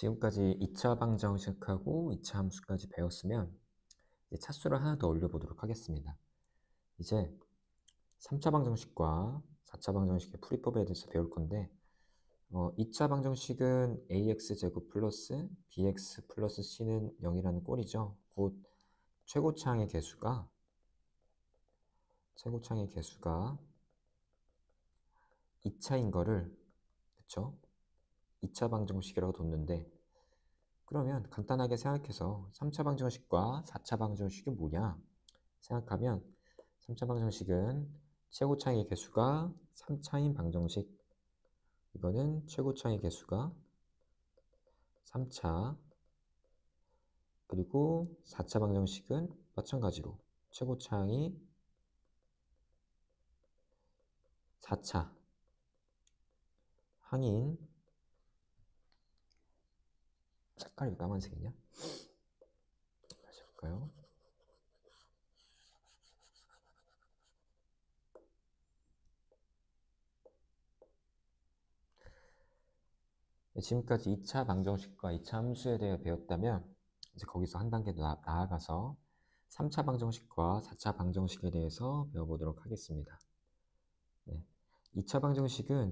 지금까지 2차 방정식하고 2차 함수까지 배웠으면 이제 차수를 하나 더 올려보도록 하겠습니다. 이제 3차 방정식과 4차 방정식의 풀이법에 대해서 배울 건데 2차 방정식은 ax제곱 플러스 bx 플러스 c는 0이라는 꼴이죠. 곧 최고차항의 개수가 2차인 거를, 그쵸? 2차 방정식이라고 뒀는데, 그러면 간단하게 생각해서 3차 방정식과 4차 방정식이 뭐냐 생각하면 3차 방정식은 최고차항의 개수가 3차인 방정식, 이거는 최고차항의 개수가 3차, 그리고 4차 방정식은 마찬가지로 최고차항이 4차 항인, 색깔이 까만색이냐? 다시 볼까요? 지금까지 2차 방정식과 2차 함수에 대해 배웠다면 이제 거기서 한 단계 나아가서 3차 방정식과 4차 방정식에 대해서 배워보도록 하겠습니다. 네. 2차 방정식은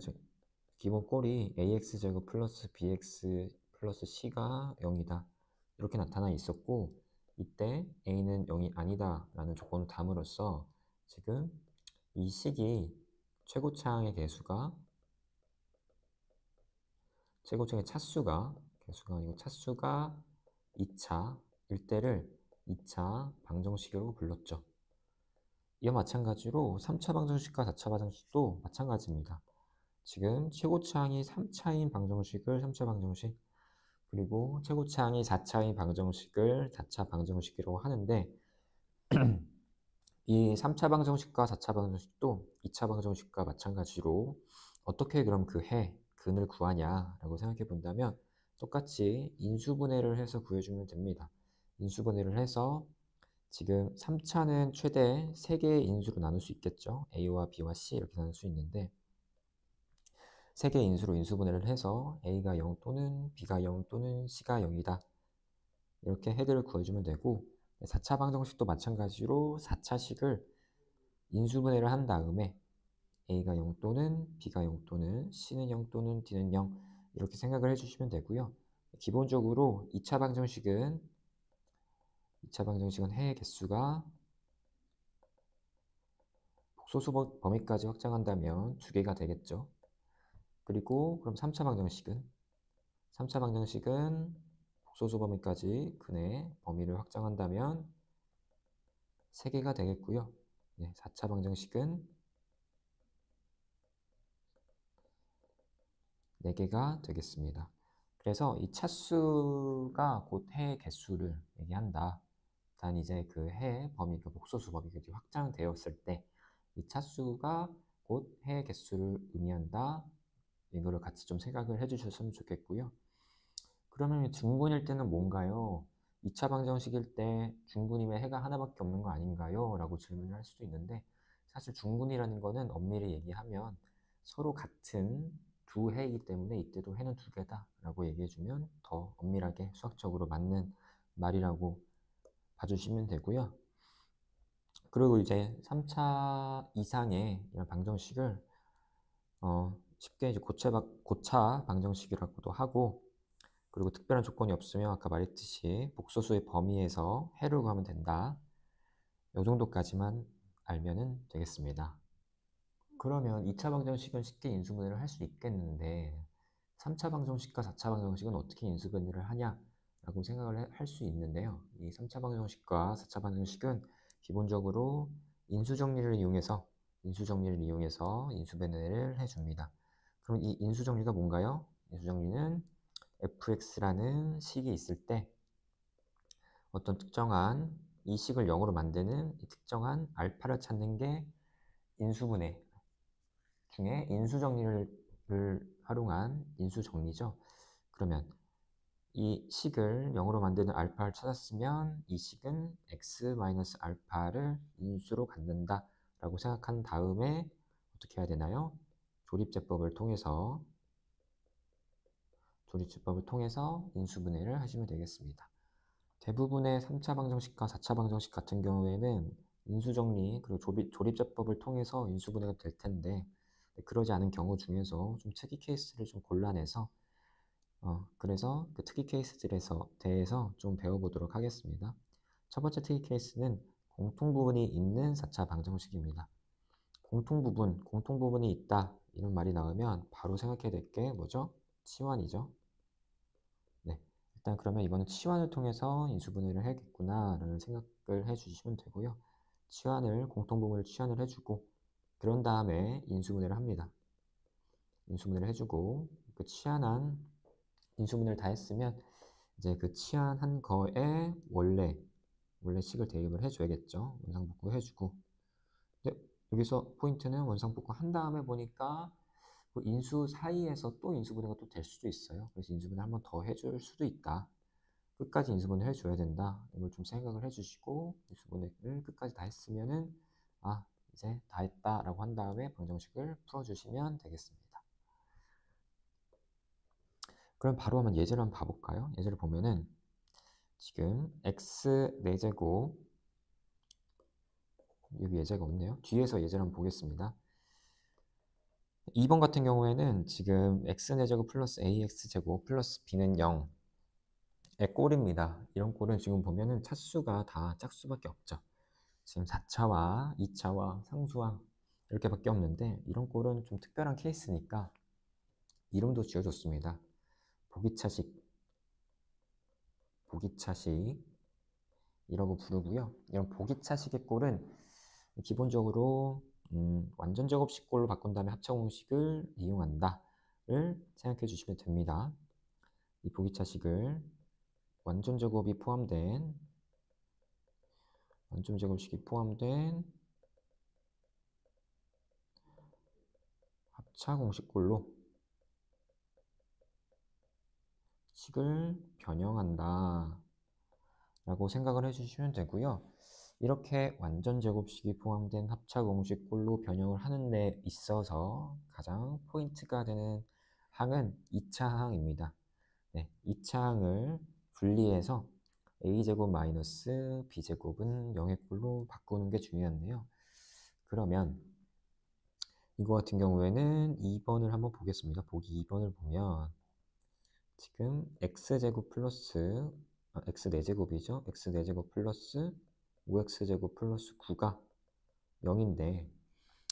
기본 꼴이 ax제곱 플러스 bx 플러스 c가 0이다 이렇게 나타나 있었고, 이때 a는 0이 아니다 라는 조건을 담으로써 지금 이 식이 최고차항의 차수가 아니고 차수가 2차일 때를 2차 방정식이라고 불렀죠. 이와 마찬가지로 3차 방정식과 4차 방정식도 마찬가지입니다. 지금 최고차항이 3차인 방정식을 3차 방정식, 그리고 최고차항이 4차인 방정식을 4차 방정식이라고 하는데 이 3차 방정식과 4차 방정식도 2차 방정식과 마찬가지로 어떻게 그럼 근을 구하냐라고 생각해 본다면 똑같이 인수분해를 해서 구해주면 됩니다. 인수분해를 해서 지금 3차는 최대 3개의 인수로 나눌 수 있겠죠. A와 B와 C 이렇게 나눌 수 있는데 3개의 인수로 인수분해를 해서 A가 0 또는 B가 0 또는 C가 0이다. 이렇게 헤드를 구해주면 되고, 4차 방정식도 마찬가지로 4차식을 인수분해를 한 다음에 A가 0 또는 B가 0 또는 C는 0 또는 D는 0 이렇게 생각을 해주시면 되고요. 기본적으로 2차 방정식은 해의 개수가 복소수 범위까지 확장한다면 2개가 되겠죠. 그리고 그럼 3차 방정식은 복소수 범위까지 근의 범위를 확장한다면 3개가 되겠고요. 네, 4차 방정식은 4개가 되겠습니다. 그래서 이 차수가 곧 해의 개수를 얘기한다. 단 이제 그 해의 범위가 복소수 범위가 확장되었을 때 이 차수가 곧 해의 개수를 의미한다. 이거를 같이 좀 생각을 해주셨으면 좋겠고요. 그러면 중분일 때는 뭔가요? 2차 방정식일 때 중분이면 해가 하나밖에 없는 거 아닌가요? 라고 질문을 할 수도 있는데, 사실 중분이라는 거는 엄밀히 얘기하면 서로 같은 두 해이기 때문에 이때도 해는 2개다 라고 얘기해주면 더 엄밀하게 수학적으로 맞는 말이라고 봐주시면 되고요. 그리고 이제 3차 이상의 이런 방정식을 쉽게 이제 고차 방정식이라고도 하고, 그리고 특별한 조건이 없으면 아까 말했듯이 복소수의 범위에서 해를 구하면 된다. 이 정도까지만 알면 되겠습니다. 그러면 2차 방정식은 쉽게 인수분해를 할 수 있겠는데 3차 방정식과 4차 방정식은 어떻게 인수분해를 하냐라고 생각을 할 수 있는데요. 이 3차 방정식과 4차 방정식은 기본적으로 인수정리를 이용해서 인수분해를 해줍니다. 그럼 이 인수정리가 뭔가요? 인수정리는 fx라는 식이 있을 때 어떤 특정한 이 식을 0으로 만드는 이 특정한 알파를 찾는 게 인수분해 중에 인수정리를 활용한 인수정리죠. 그러면 이 식을 0으로 만드는 알파를 찾았으면 이 식은 x-알파를 인수로 갖는다 라고 생각한 다음에 어떻게 해야 되나요? 조립제법을 통해서 조립제법을 통해서 인수분해를 하시면 되겠습니다. 대부분의 3차 방정식과 4차 방정식 같은 경우에는 인수정리 그리고 조립제법을 통해서 인수분해가 될 텐데 그러지 않은 경우 중에서 좀 특이 케이스를 좀 골라내서 그래서 그 특이 케이스들에서 대해서 좀 배워보도록 하겠습니다. 첫 번째 특이 케이스는 공통부분이 있는 4차 방정식입니다. 공통부분이 있다 이런 말이 나오면 바로 생각해야 될 게 뭐죠? 치환이죠. 네, 일단 그러면 이번엔 치환을 통해서 인수분해를 해야겠구나 라는 생각을 해주시면 되고요. 공통부분을 치환을 해주고 그런 다음에 인수분해를 합니다. 인수분해를 해주고 그 치환한 인수분해를 다 했으면 이제 그 치환한 거에 원래식을 대입을 해줘야겠죠. 원상복구 해주고. 근데 여기서 포인트는 원상복구 한 다음에 보니까 그 인수 사이에서 또 인수분해가 또 될 수도 있어요. 그래서 인수분해 한 번 더 해줄 수도 있다. 끝까지 인수분해 해줘야 된다. 이걸 좀 생각을 해주시고 인수분해를 끝까지 다 했으면은 이제 다 했다라고 한 다음에 방정식을 풀어주시면 되겠습니다. 그럼 바로 한번 예제를 한번 봐볼까요? 예제를 보면은 지금 x 4제곱 여기 예제가 없네요. 뒤에서 예제를 한번 보겠습니다. 2번 같은 경우에는 지금 x 4제곱 플러스 ax제곱 플러스 b는 0의 꼴입니다. 이런 꼴은 지금 보면은 차수가 다 짝수밖에 없죠. 지금 4차와 2차와 상수항 이렇게밖에 없는데 이런 꼴은 좀 특별한 케이스니까 이름도 지어줬습니다. 보기차식이라고 부르고요. 이런 보기차식의 꼴은 기본적으로 완전 제곱식 꼴로 바꾼 다음에 합차 공식을 이용한다를 생각해 주시면 됩니다. 이 보기차식을 완전 제곱식이 포함된 합차 공식꼴로 식을 변형한다 라고 생각을 해주시면 되고요. 이렇게 완전 제곱식이 포함된 합차 공식꼴로 변형을 하는 데 있어서 가장 포인트가 되는 항은 2차 항입니다. 네, 2차 항을 분리해서 a제곱 마이너스 b제곱은 0의 꼴로 바꾸는 게 중요한데요. 그러면 이거 같은 경우에는 2번을 한번 보겠습니다. 보기 2번을 보면 지금 x제곱 플러스 x 4제곱이죠. x 4제곱 플러스 5x제곱 플러스 9가 0인데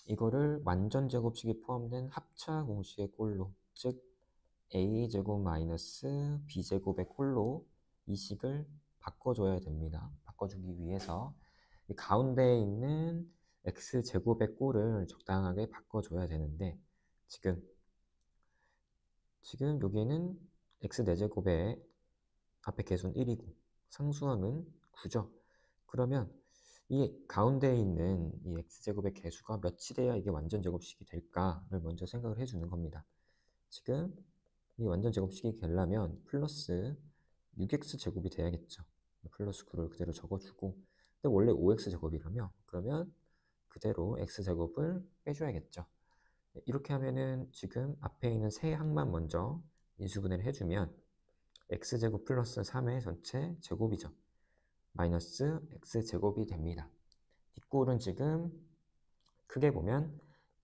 이거를 완전 제곱식이 포함된 합차 공식의 꼴로 즉 a제곱 마이너스 b제곱의 꼴로 이 식을 바꿔줘야 됩니다. 바꿔주기 위해서 이 가운데에 있는 x제곱의 꼴을 적당하게 바꿔줘야 되는데 지금 여기에는 x 4제곱의 앞에 개수는 1이고 상수항은 9죠. 그러면 이 가운데에 있는 이 x제곱의 개수가 몇이 돼야 이게 완전 제곱식이 될까를 먼저 생각을 해주는 겁니다. 지금 이 완전 제곱식이 되려면 플러스 6x제곱이 돼야겠죠. 플러스 9를 그대로 적어주고 근데 원래 5x제곱이라며 그러면 그대로 x제곱을 빼줘야겠죠. 이렇게 하면은 지금 앞에 있는 세 항만 먼저 인수분해를 해주면 x제곱 플러스 3의 전체 제곱이죠. 마이너스 x제곱이 됩니다. 뒷꼴은 지금 크게 보면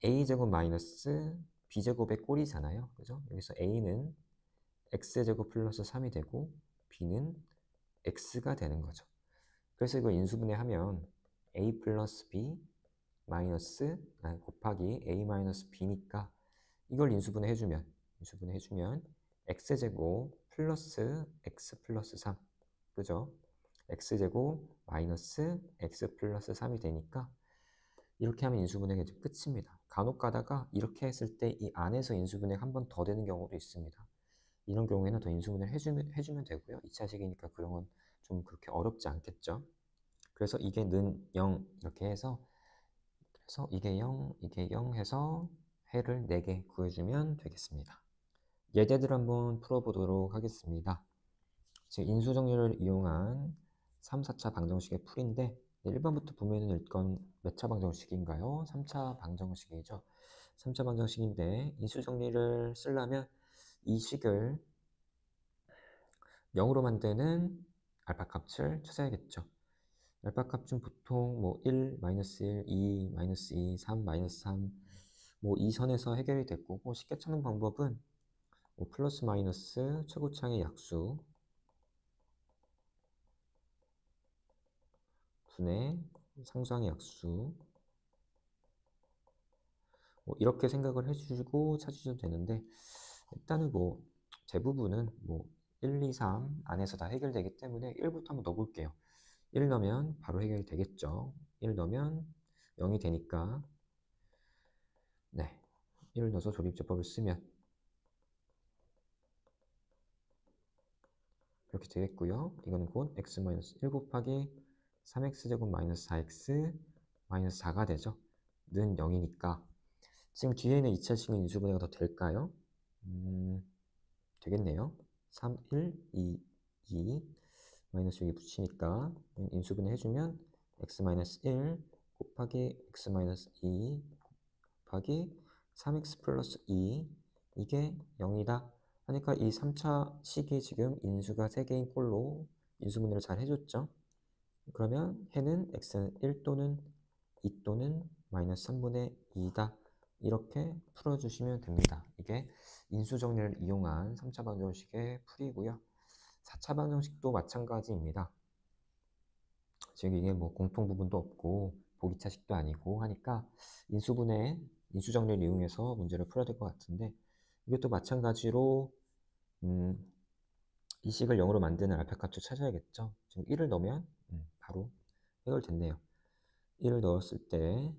a제곱 마이너스 b제곱의 꼴이잖아요. 그죠? 여기서 a는 x제곱 플러스 3이 되고 b는 x가 되는 거죠. 그래서 이거 인수분해하면 a 플러스 b 마이너스 곱하기 a 마이너스 b니까 이걸 인수분해 해주면 x제곱 플러스 x 플러스 3 그죠? x제곱 마이너스 x 플러스 3이 되니까 이렇게 하면 인수분해가 이제 끝입니다. 간혹 가다가 이렇게 했을 때 이 안에서 인수분해가 한 번 더 되는 경우도 있습니다. 이런 경우에는 더 인수분해를 해주면 되고요. 2차식이니까 그런 건 좀 그렇게 어렵지 않겠죠. 그래서 이게 는 0 이렇게 해서 그래서 이게 0 해서 해를 4개 구해주면 되겠습니다. 예제들 한번 풀어보도록 하겠습니다. 지금 인수정리를 이용한 3, 4차 방정식의 풀인데 1번부터 보면은 이건 몇 차 방정식인가요? 3차 방정식이죠. 3차 방정식인데 인수정리를 쓰려면 이 식을 0으로 만드는 알파 값을 찾아야겠죠. 알파 값은 보통 뭐 1, 마이너스 1, 2, 마이너스 2, 3, 마이너스 3, 뭐 이 선에서 해결이 될 거고, 쉽게 찾는 방법은 뭐 플러스 마이너스 최고차의 약수 분의 상수항의 약수, 뭐 이렇게 생각을 해주시고 찾으셔도 되는데, 일단은 뭐 대부분은 뭐 1, 2, 3 안에서 다 해결되기 때문에 1부터 한번 넣어볼게요. 1 넣으면 바로 해결이 되겠죠. 1 넣으면 0이 되니까, 네, 1을 넣어서 조립제법을 쓰면 이렇게 되겠고요. 이거는 곧 x-1 곱하기 3x제곱 마이너스 4x 마이너스 4가 되죠. 는 0이니까 지금 뒤에 있는 2차식은 인수분해가 더 될까요? 되겠네요. 3, 1, 2, 2 마이너스 6이 붙이니까 인수분해 해주면 x-1 곱하기 x-2 곱하기 3x 플러스 2 이게 0이다 하니까 이 3차 식이 지금 인수가 3개인 꼴로 인수분해를 잘 해줬죠. 그러면 해는 x는 1 또는 2 또는 마이너스 3분의 2다. 이렇게 풀어주시면 됩니다. 이게 인수정리를 이용한 3차 방정식의 풀이고요. 4차 방정식도 마찬가지입니다. 즉 이게 뭐 공통 부분도 없고 보기차식도 아니고 하니까 인수분해, 인수정리를 이용해서 문제를 풀어야 될 것 같은데, 이것도 마찬가지로 이 식을 0으로 만드는 알파 값을 찾아야겠죠. 지금 1을 넣으면 바로 해결됐네요. 1을 넣었을 때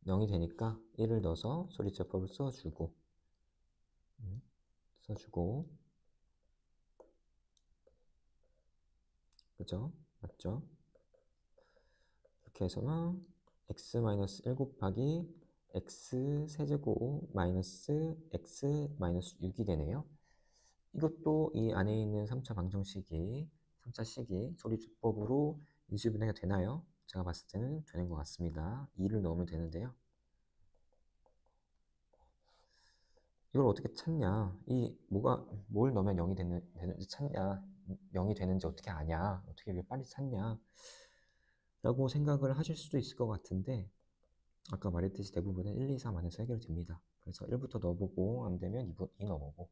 0이 되니까 1을 넣어서 소리제법을 써주고 그죠? 맞죠? 이렇게 해서는 x-1 곱하기 x 세제곱 마이너스 x 마이너스 6이 되네요. 이것도 이 안에 있는 3차 방정식이 3차 식이 소리제법으로 인수분해가 되나요? 제가 봤을 때는 되는 것 같습니다. 2를 넣으면 되는데요. 이걸 어떻게 찾냐? 뭘 넣으면 0이 되는지 찾냐? 0이 되는지 어떻게 아냐? 어떻게 이걸 빨리 찾냐? 라고 생각을 하실 수도 있을 것 같은데, 아까 말했듯이 대부분은 1, 2, 3 안에서 해결됩니다. 그래서 1부터 넣어보고 안 되면 2 넣어보고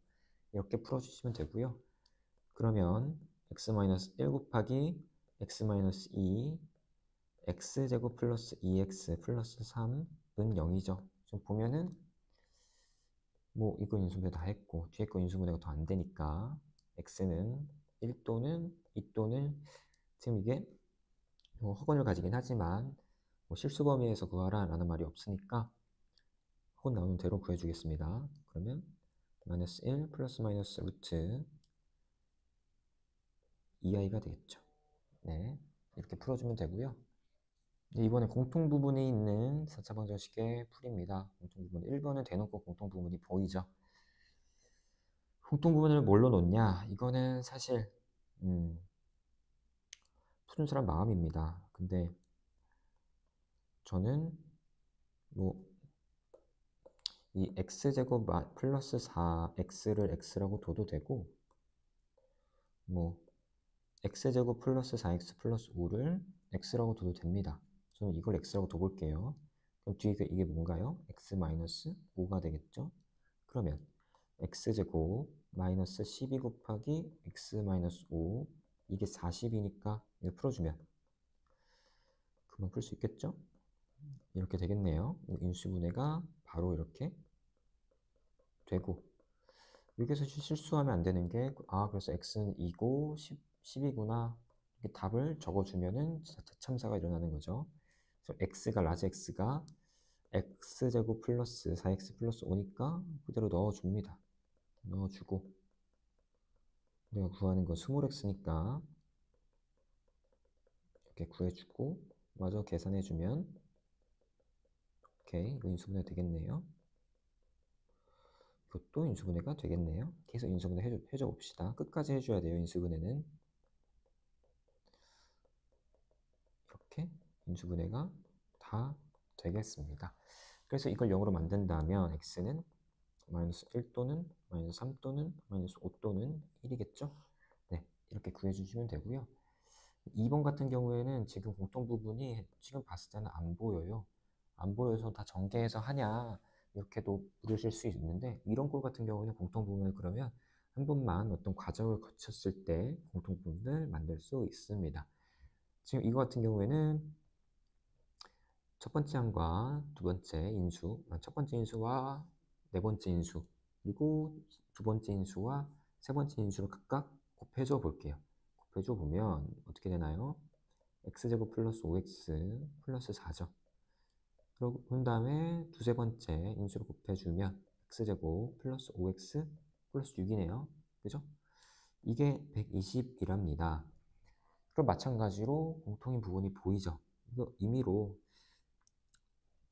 이렇게 풀어주시면 되고요. 그러면 x-1 곱하기 x-2 x제곱 플러스 2x 플러스 3은 0이죠. 지금 보면은 뭐 이거 인수분해 다 했고 뒤에 거 인수분해가 더 안 되니까 x는 1 또는 2 또는, 지금 이게 뭐 허건을 가지긴 하지만 뭐 실수 범위에서 구하라 라는 말이 없으니까 허건 나오는 대로 구해주겠습니다. 그러면 마이너스 1 플러스 마이너스 루트 2i가 되겠죠. 네, 이렇게 풀어주면 되고요. 이번에 공통 부분이 있는 4차 방정식의 풀이입니다. 공통 부분 1번은 대놓고 공통 부분이 보이죠. 공통 부분을 뭘로 놓냐? 이거는 사실 푸는 사람 마음입니다. 근데 저는 뭐 이 x제곱 플러스 4x를 x라고 둬도 되고, 뭐 x제곱 플러스 4x 플러스 5를 x라고 둬도 됩니다. 저는 이걸 x라고 둬볼게요. 그럼 뒤에 이게 뭔가요? x 마이너스 5가 되겠죠? 그러면 x제곱 마이너스 12 곱하기 x 마이너스 5 이게 40이니까 이거 풀어주면 금방 풀 수 있겠죠? 이렇게 되겠네요. 인수분해가 바로 이렇게 되고, 여기서 실수하면 안 되는 게, 그래서 x는 2고 10이구나 이렇게 답을 적어주면은 참사가 일어나는 거죠. 그래서 x가 라지 x가 x제곱 플러스 4x 플러스 5니까 그대로 넣어줍니다. 넣어주고, 내가 구하는 건 스몰 x니까 이렇게 구해주고 마저 계산해주면 오케이, 이거 인수분해 되겠네요. 이것도 인수분해가 되겠네요. 계속 인수분해 해줘 봅시다. 끝까지 해줘야 돼요. 인수분해는 이렇게 인수분해가 다 되겠습니다. 그래서 이걸 0으로 만든다면 x는 마이너스 1 또는 마이너스 3 또는 마이너스 5 또는 1이겠죠. 이렇게 구해주시면 되고요. 2번 같은 경우에는 지금 공통 부분이 지금 봤을 때는 안 보여요. 안 보여서 다 전개해서 하냐 이렇게도 물으실 수 있는데, 이런 꼴 같은 경우는 공통 부분을 그러면 한 번만 어떤 과정을 거쳤을 때 공통 부분을 만들 수 있습니다. 지금 이거 같은 경우에는 첫 번째 항과 두 번째 인수, 첫 번째 인수와 네 번째 인수, 그리고 두 번째 인수와 세 번째 인수를 각각 곱해줘 볼게요. 곱해줘 보면 어떻게 되나요? x제곱 플러스 5x 플러스 4죠. 그런 다음에 두세 번째 인수를 곱해주면 x제곱 플러스 5x 플러스 6이네요. 그죠? 이게 120이랍니다. 그럼 마찬가지로 공통인 부분이 보이죠? 이거 임의로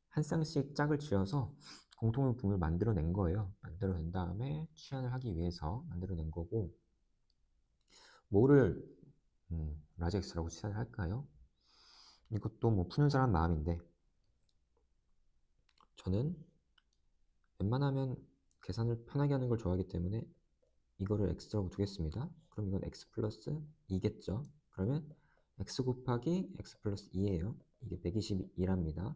한 쌍씩 짝을 지어서 공통인 부분을 만들어낸 거예요. 만들어낸 다음에 취한을 하기 위해서 만들어낸 거고, 뭐를 라지엑스라고 취한을 할까요? 이것도 뭐 푸는 사람 마음인데, 저는 웬만하면 계산을 편하게 하는 걸 좋아하기 때문에 이거를 x라고 두겠습니다. 그럼 이건 x 플러스 2겠죠. 그러면 x 곱하기 x 플러스 2예요. 이게 122랍니다.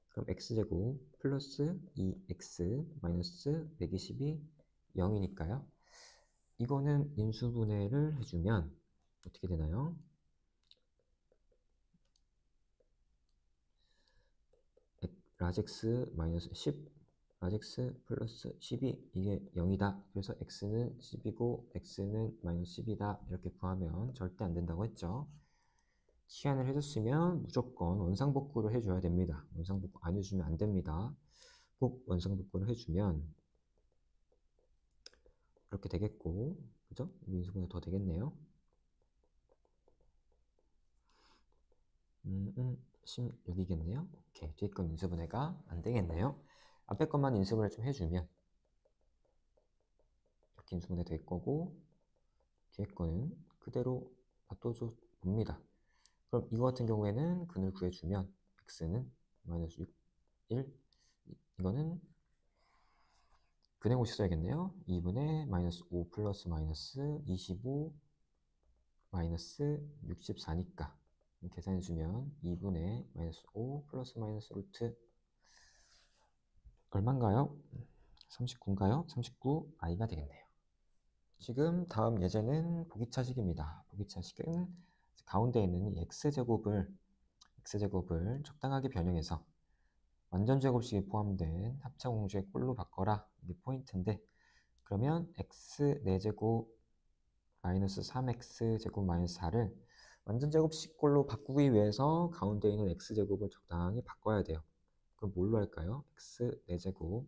그럼 x제곱 플러스 2x 마이너스 120이 0이니까요. 이거는 인수분해를 해주면 어떻게 되나요? 라젝스 마이너스 10, 라젝스 플러스 10이 이게 0이다. 그래서 x는 10이고 x는 마이너스 10이다. 이렇게 구하면 절대 안 된다고 했죠. 치환을 해줬으면 무조건 원상복구를 해줘야 됩니다. 원상복구 안 해주면 안 됩니다. 꼭 원상복구를 해주면 이렇게 되겠고, 그죠? 인수분해 더 되겠네요. 16이겠네요. 오케이, 뒤에 건 인수분해가 안 되겠네요. 앞에 것만 인수분해 좀 해주면 이렇게 인수분해 될 거고, 뒤에 거는 그대로 놔둬줘 봅니다. 그럼 이거 같은 경우에는 근을 구해주면 x는 마이너스 6, 1, 이거는 근의 공식 써야겠네요. 2분의 마이너스 5 플러스 마이너스 25 마이너스 64니까 계산해주면 2분의 마이너스 5 플러스 마이너스 루트 얼마인가요? 39인가요? 39 i가 되겠네요. 지금 다음 예제는 보기차식입니다. 보기차식은 가운데 있는 이 x제곱을 적당하게 변형해서 완전제곱식이 포함된 합차공식의 꼴로 바꿔라. 이게 포인트인데, 그러면 x 4제곱 마이너스 3x 제곱 마이너스 4를 완전제곱식 꼴로 바꾸기 위해서 가운데 있는 x제곱을 적당히 바꿔야 돼요. 그럼 뭘로 할까요? x 4제곱.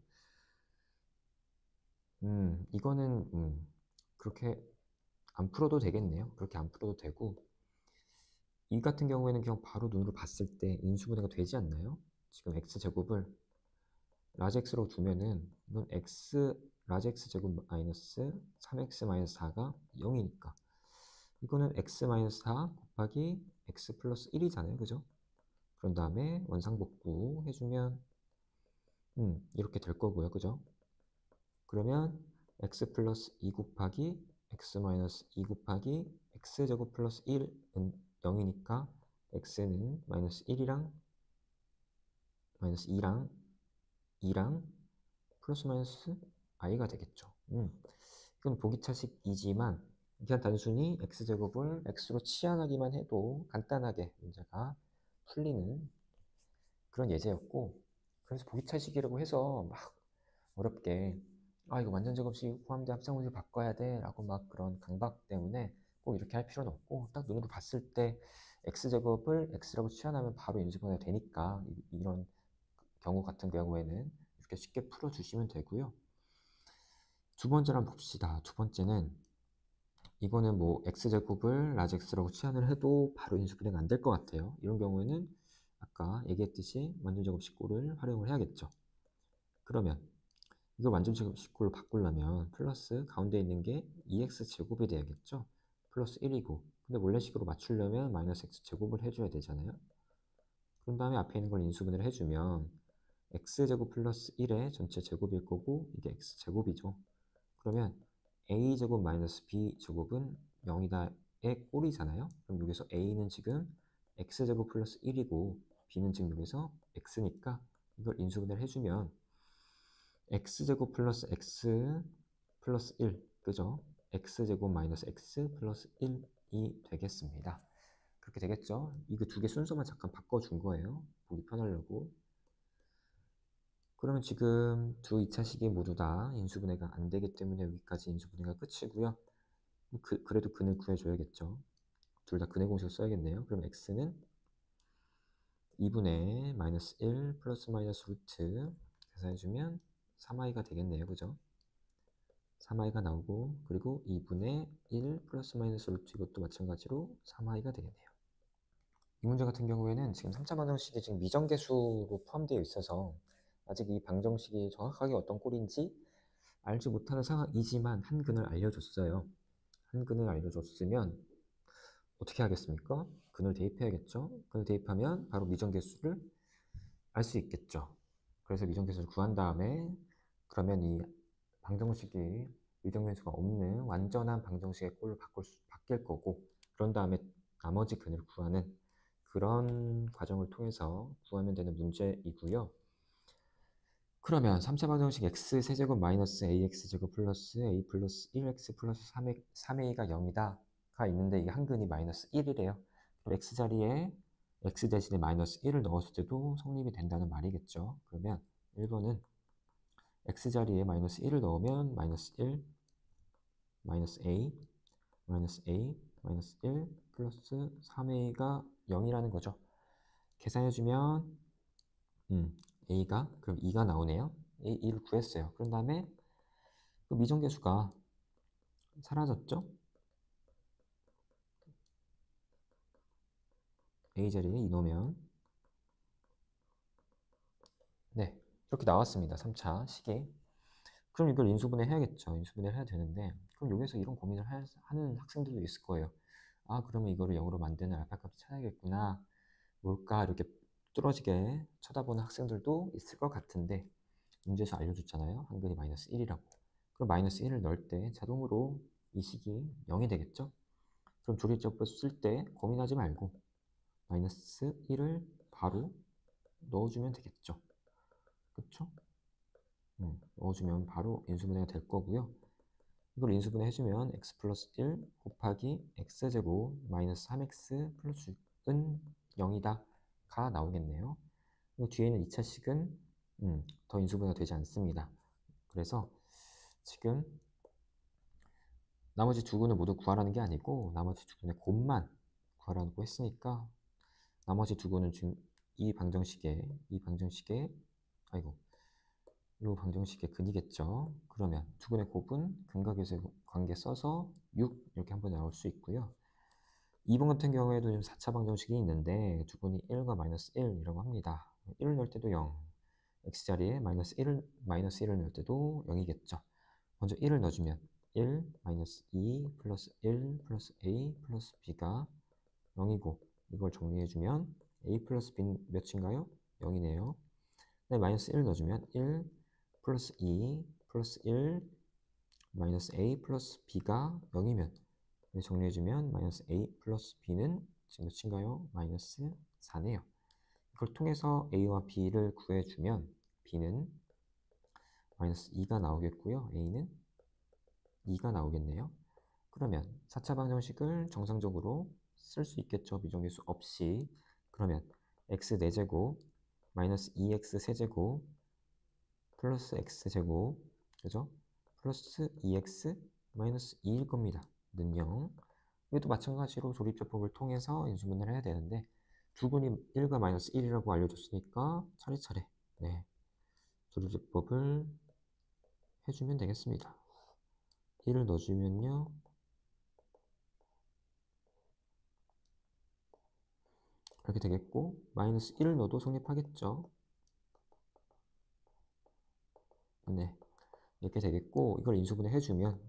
이거는 그렇게 안 풀어도 되겠네요. 그렇게 안 풀어도 되고, 이 같은 경우에는 그냥 바로 눈으로 봤을 때 인수분해가 되지 않나요? 지금 x제곱을 라지 x로 두면은 이건 x 라지 x 제곱 마이너스 3x 마이너스 4가 0이니까 이거는 x 마이너스 4 곱하기 x 플러스 1이잖아요. 그죠? 그런 다음에 원상복구 해주면 이렇게 될 거고요. 그죠? 그러면 x 플러스 2 곱하기 x 마이너스 2 곱하기 x제곱 플러스 1은 0이니까 x는 마이너스 1이랑 마이너스 2랑 2랑 플러스 마이너스 i가 되겠죠. 이건 보기차식이지만 그냥 단순히 x제곱을 x로 치환하기만 해도 간단하게 문제가 풀리는 그런 예제였고, 그래서 보기차식이라고 해서 막 어렵게 이거 완전제곱식 포함된 합성공식을 바꿔야 돼 라고 막 그런 강박 때문에 꼭 이렇게 할 필요는 없고, 딱 눈으로 봤을 때 x제곱을 x라고 치환하면 바로 인수분해가 되니까 이런 경우 같은 경우에는 이렇게 쉽게 풀어주시면 되고요. 두 번째를 한번 봅시다. 두 번째는 이거는 뭐 x제곱을 라지 x라고 치환을 해도 바로 인수분해가 안 될 것 같아요. 이런 경우에는 아까 얘기했듯이 완전제곱식꼴을 활용을 해야겠죠. 그러면 이걸 완전제곱식꼴로 바꾸려면 플러스 가운데 있는 게 2x제곱이 돼야겠죠. 플러스 1이고, 근데 원래식으로 맞추려면 마이너스 x제곱을 해줘야 되잖아요. 그런 다음에 앞에 있는 걸 인수분해를 해주면 x제곱 플러스 1의 전체 제곱일 거고, 이게 x제곱이죠. 그러면 a제곱 마이너스 b제곱은 0이다 꼴이잖아요. 그럼 여기서 a는 지금 x제곱 플러스 1이고 b는 지금 여기서 x니까 이걸 인수분해를 해주면 x제곱 플러스 x 플러스 1, 그죠? x제곱 마이너스 x 플러스 1이 되겠습니다. 그렇게 되겠죠? 이거 두 개 순서만 잠깐 바꿔준 거예요. 보기 편하려고. 그러면 지금 두 2차식이 모두 다 인수분해가 안 되기 때문에 여기까지 인수분해가 끝이고요. 그래도 근을 구해줘야겠죠. 둘 다 근의 공식을 써야겠네요. 그럼 x는 2분의 마이너스 1 플러스 마이너스 루트 계산해주면 3i가 되겠네요. 그죠? 3i가 나오고 그리고 2분의 1 플러스 마이너스 루트 이것도 마찬가지로 3i가 되겠네요. 이 문제 같은 경우에는 지금 3차 방정식이 지금 미정계수로 포함되어 있어서 아직 이 방정식이 정확하게 어떤 꼴인지 알지 못하는 상황이지만 한 근을 알려줬어요. 한 근을 알려줬으면 어떻게 하겠습니까? 근을 대입해야겠죠. 근을 대입하면 바로 미정계수를 알 수 있겠죠. 그래서 미정계수를 구한 다음에 그러면 이 방정식이 미정계수가 없는 완전한 방정식의 꼴로 바뀔 거고 그런 다음에 나머지 근을 구하는 그런 과정을 통해서 구하면 되는 문제이고요. 그러면 3차 방정식 x 세제곱 마이너스 ax제곱 플러스 a 플러스 1x 플러스 3a가 0이다 가 있는데 이게 한근이 마이너스 1이래요. x 자리에 x 대신에 마이너스 1을 넣었을 때도 성립이 된다는 말이겠죠. 그러면 1번은 x 자리에 마이너스 1을 넣으면 마이너스 1, 마이너스 a, 마이너스 a, 마이너스 1 플러스 3a가 0이라는 거죠. 계산해주면 a가 그럼 2가 나오네요. a 2를 구했어요. 그런 다음에 그 미정계수가 사라졌죠? a 자리에 2 넣으면 네 이렇게 나왔습니다. 3차 식이. 그럼 이걸 인수분해 해야겠죠. 인수분해를 해야 되는데 그럼 여기서 이런 고민을 하는 학생들도 있을 거예요. 아 그러면 이거를 0으로 만드는 알파 값을 찾아야겠구나. 뭘까 이렇게 뚫어지게 쳐다보는 학생들도 있을 것 같은데 문제에서 알려줬잖아요. 한근이 마이너스 1이라고. 그럼 마이너스 1을 넣을 때 자동으로 이 식이 0이 되겠죠? 그럼 조리제곱법 쓸 때 고민하지 말고 마이너스 1을 바로 넣어주면 되겠죠. 그쵸? 넣어주면 바로 인수분해가 될 거고요. 이걸 인수분해 해주면 x 플러스 1 곱하기 x제곱 마이너스 3x 플러스 6은 0이다 가 나오겠네요. 뒤에 있는 2차식은 더 인수분해가 되지 않습니다. 그래서 지금 나머지 두 근을 모두 구하라는 게 아니고 나머지 두 근의 곱만 구하라고 했으니까 나머지 두 근은 지금 이 방정식의 아이고 이 방정식의 근이겠죠. 그러면 두 근의 곱은 근각에서 관계 써서 6 이렇게 한번 나올 수 있고요. 2번 같은 경우에도 지금 4차 방정식이 있는데 두 근이 1과 마이너스 1이라고 합니다. 1을 넣을 때도 0, x자리에 마이너스 1을 넣을 때도 0이겠죠. 먼저 1을 넣어주면 1, 마이너스 2, 플러스 1, 플러스 a, 플러스 b가 0이고 이걸 정리해주면 a 플러스 b는 몇인가요? 0이네요. 네, 마이너스 1을 넣어주면 1, 플러스 2, 플러스 1, 마이너스 a 플러스 b가 0이면 정리해주면 마이너스 a 플러스 b는 지금 몇인가요? 마이너스 4네요. 이걸 통해서 a와 b를 구해주면 b는 마이너스 2가 나오겠고요. a는 2가 나오겠네요. 그러면 4차 방정식을 정상적으로 쓸 수 있겠죠. 미정계수 없이. 그러면 x 4제곱 마이너스 2x 세제곱 플러스 x제곱 그죠? 플러스 2x 마이너스 2일 겁니다. 는 0. 이것도 마찬가지로 조립제법을 통해서 인수분해를 해야 되는데 두 근이 1과 마이너스 1이라고 알려줬으니까 차례차례 조립제법을 해주면 되겠습니다. 1을 넣어주면요. 이렇게 되겠고 마이너스 1을 넣어도 성립하겠죠. 네, 이렇게 되겠고 이걸 인수분해 해주면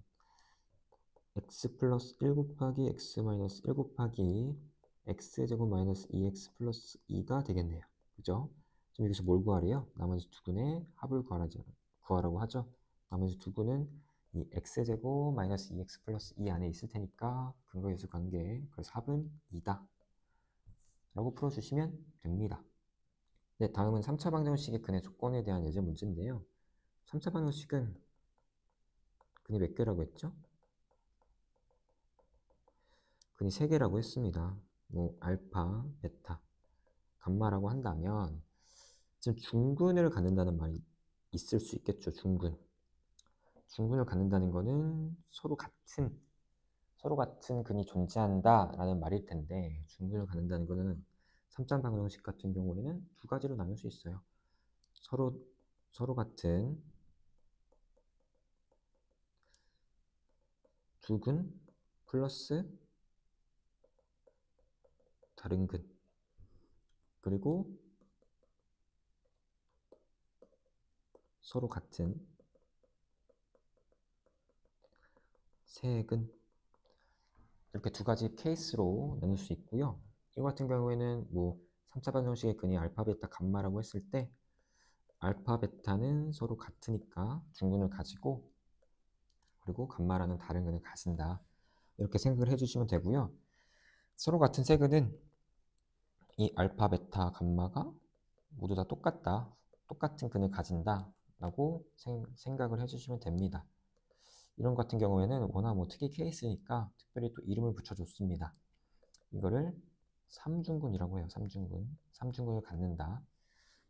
x 플러스 1 곱하기 x 마이너스 1 곱하기 x제곱 마이너스 2x 플러스 2가 되겠네요. 그죠? 지금 여기서 뭘 구하래요? 나머지 두 근의 합을 구하라고 하죠. 나머지 두 근은 이 x제곱 마이너스 2x 플러스 2 안에 있을 테니까 근거계수 관계, 그래서 합은 2다 라고 풀어주시면 됩니다. 네, 다음은 3차 방정식의 근의 조건에 대한 예제 문제인데요. 3차 방정식은 근이 몇 개라고 했죠? 근이 3개라고 했습니다. 뭐 알파, 베타, 감마라고 한다면 지금 중근을 갖는다는 말이 있을 수 있겠죠. 중근을 갖는다는 거는 서로 같은 근이 존재한다라는 말일 텐데, 중근을 갖는다는 거는 3차 방정식 같은 경우에는 두 가지로 나눌 수 있어요. 서로 같은 두 근 플러스 다른 근, 그리고 서로 같은 세 근, 이렇게 두 가지 케이스로 나눌 수 있고요. 이거 같은 경우에는 뭐 3차 방정식의 근이 알파, 베타, 감마라고 했을 때 알파, 베타는 서로 같으니까 중근을 가지고, 그리고 감마라는 다른 근을 가진다, 이렇게 생각을 해주시면 되고요. 서로 같은 세 근은 이 알파, 베타, 감마가 모두 다 똑같은 근을 가진다 라고 생각을 해주시면 됩니다. 이런 같은 경우에는 워낙 뭐 특이 케이스니까 특별히 또 이름을 붙여줬습니다. 이거를 삼중근이라고 해요. 삼중근을 갖는다.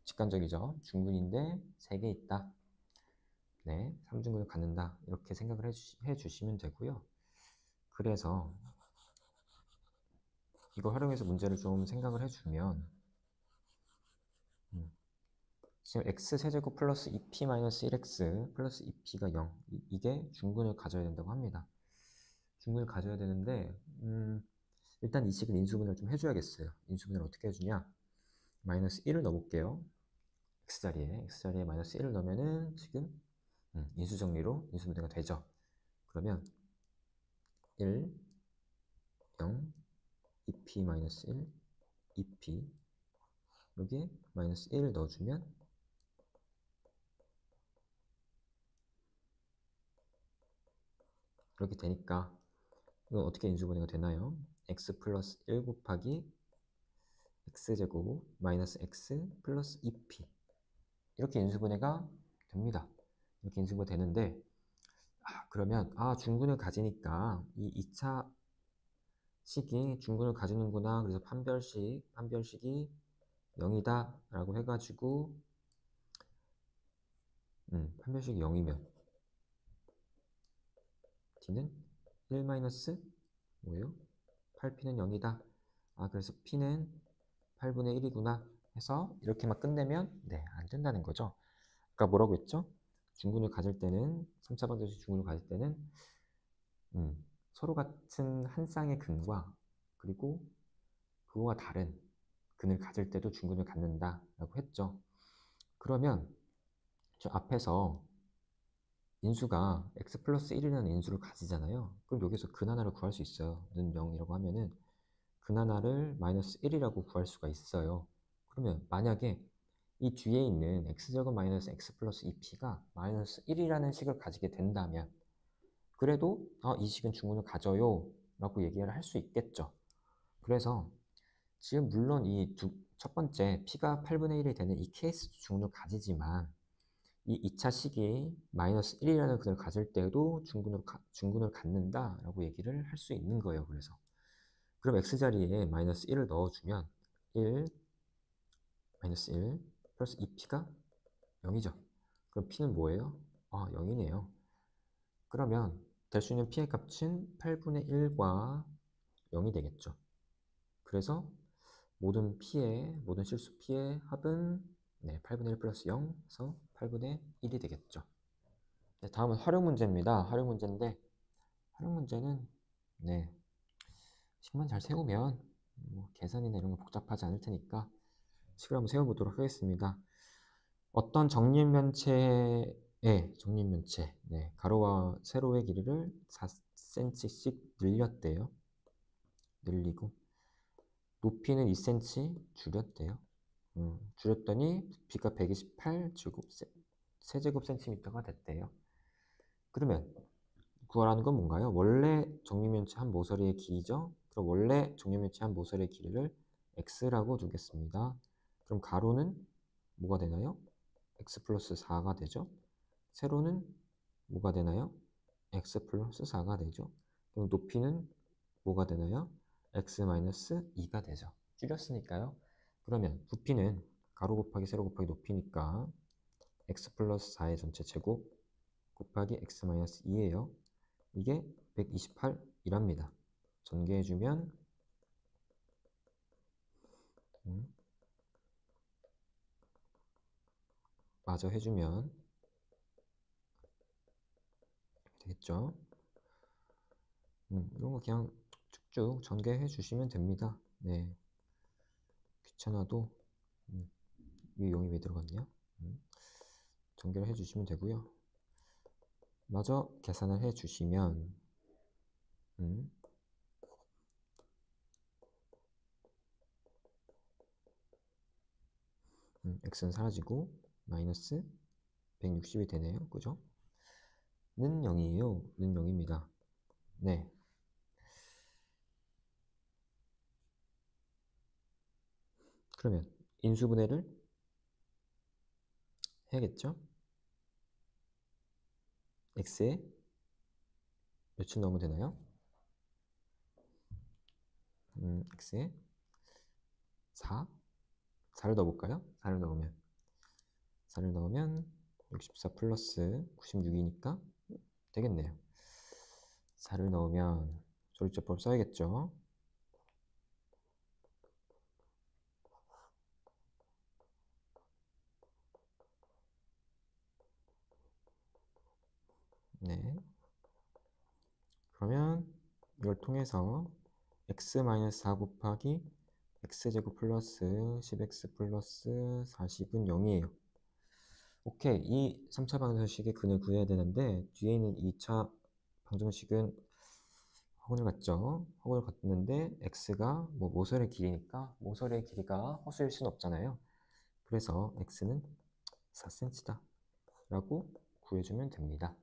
직관적이죠. 중근인데 3개 있다. 네, 삼중근을 갖는다. 이렇게 생각을 해주시면 되고요. 그래서 이거 활용해서 문제를 좀 생각을 해주면, 지금 x세제곱 플러스 2p 마이너스 1x 플러스 2p가 0, 이게 중근을 가져야 된다고 합니다. 중근을 가져야 되는데 일단 이 식은 인수분해를 좀 해줘야겠어요. 인수분해를 어떻게 해주냐, 마이너스 1을 넣어볼게요. x자리에 마이너스 1을 넣으면은 지금 인수정리로 인수분해가 되죠. 그러면 1, 0, 2p 마이너스 1, 2p, 여기에 마이너스 1을 넣어주면 그렇게 되니까 이건 어떻게 인수분해가 되나요? x 플러스 1 곱하기 x제곱 마이너스 x 플러스 2p, 이렇게 인수분해가 됩니다. 이렇게 인수분해가 되는데, 그러면 중근을 가지니까 이 2차 식이 중근을 가지는구나, 그래서 판별식이 0이다 라고 해가지고 판별식이 0이면 d는 1 마이너스 뭐예요? 8p는 0이다. 그래서 p는 8분의 1이구나 해서 이렇게만 끝내면 안 된다는 거죠. 아까 뭐라고 했죠? 중근을 가질 때는, 3차 방정식 중근을 가질 때는 서로 같은 한 쌍의 근과, 그리고 그거와 다른 근을 가질 때도 중근을 갖는다 라고 했죠. 그러면 저 앞에서 인수가 x 플러스 1이라는 인수를 가지잖아요. 그럼 여기서 근 하나를 구할 수 있어요. 는 0이라고 하면은 근 하나를 마이너스 1이라고 구할 수가 있어요. 그러면 만약에 이 뒤에 있는 x제곱 마이너스 x 플러스 2p가 마이너스 1이라는 식을 가지게 된다면, 그래도 이 식은 중근을 가져요 라고 얘기를 할 수 있겠죠. 그래서 지금 물론 첫 번째 p가 8분의 1이 되는 이 케이스 중근을 가지지만, 이 2차 식이 마이너스 1이라는 근을 가질 때도 중근을 갖는다 라고 얘기를 할 수 있는 거예요. 그래서 그럼 x자리에 마이너스 1을 넣어주면 1 마이너스 1 플러스 2p가 0이죠. 그럼 p는 뭐예요? 0이네요. 그러면 될 수 있는 p의 값은 8분의 1과 0이 되겠죠. 그래서 모든 실수 p의 합은 8분의 1 플러스 0, 그래서 8분의 1이 되겠죠. 다음은 활용 문제입니다. 활용 문제는 식만 잘 세우면 계산이나 이런 거 복잡하지 않을 테니까 식을 한번 세워보도록 하겠습니다. 어떤 정립면체의 가로와 세로의 길이를 4cm씩 늘렸대요. 늘리고 높이는 2cm 줄였대요. 줄였더니 부피가 128 세제곱 센티미터가 됐대요. 그러면 구하라는 건 뭔가요? 원래 정육면체 한 모서리의 길이죠? 그럼 원래 정육면체 한 모서리의 길이를 x라고 두겠습니다. 그럼 가로는 뭐가 되나요? x 플러스 4가 되죠? 세로는 뭐가 되나요? x 플러스 4가 되죠? 그럼 높이는 뭐가 되나요? x 마이너스 2가 되죠. 줄였으니까요. 그러면 부피는 가로 곱하기 세로 곱하기 높이니까 x 플러스 4의 전체 제곱 곱하기 x 마이너스 2예요. 이게 128이랍니다. 전개해주면 마저 해주면 되겠죠. 이런 거 그냥 쭉쭉 전개해 주시면 됩니다. 네, 귀찮아도 이 0이 왜 들어갔냐? 전개를 해 주시면 되고요. 마저 계산을 해 주시면 x는 사라지고 마이너스 160이 되네요. 그죠? 는 0이에요. 는 0입니다. 네. 그러면 인수분해를 해야겠죠? x에 몇을 넣으면 되나요? x에 4? 4를 넣어볼까요? 4를 넣으면 64 플러스 96이니까 되겠네요. 4를 넣으면 조리제법 써야겠죠? 네. 그러면 이걸 통해서 x-4 곱하기 x제곱 플러스 10x 플러스 40은 0이에요. 오케이, 이 3차 방정식의 근을 구해야 되는데 뒤에 있는 2차 방정식은 허근을 갔죠. 허근을 갔는데 x가 뭐 모서리의 길이니까 모서리의 길이가 허수일 수는 없잖아요. 그래서 x는 4cm다 라고 구해주면 됩니다.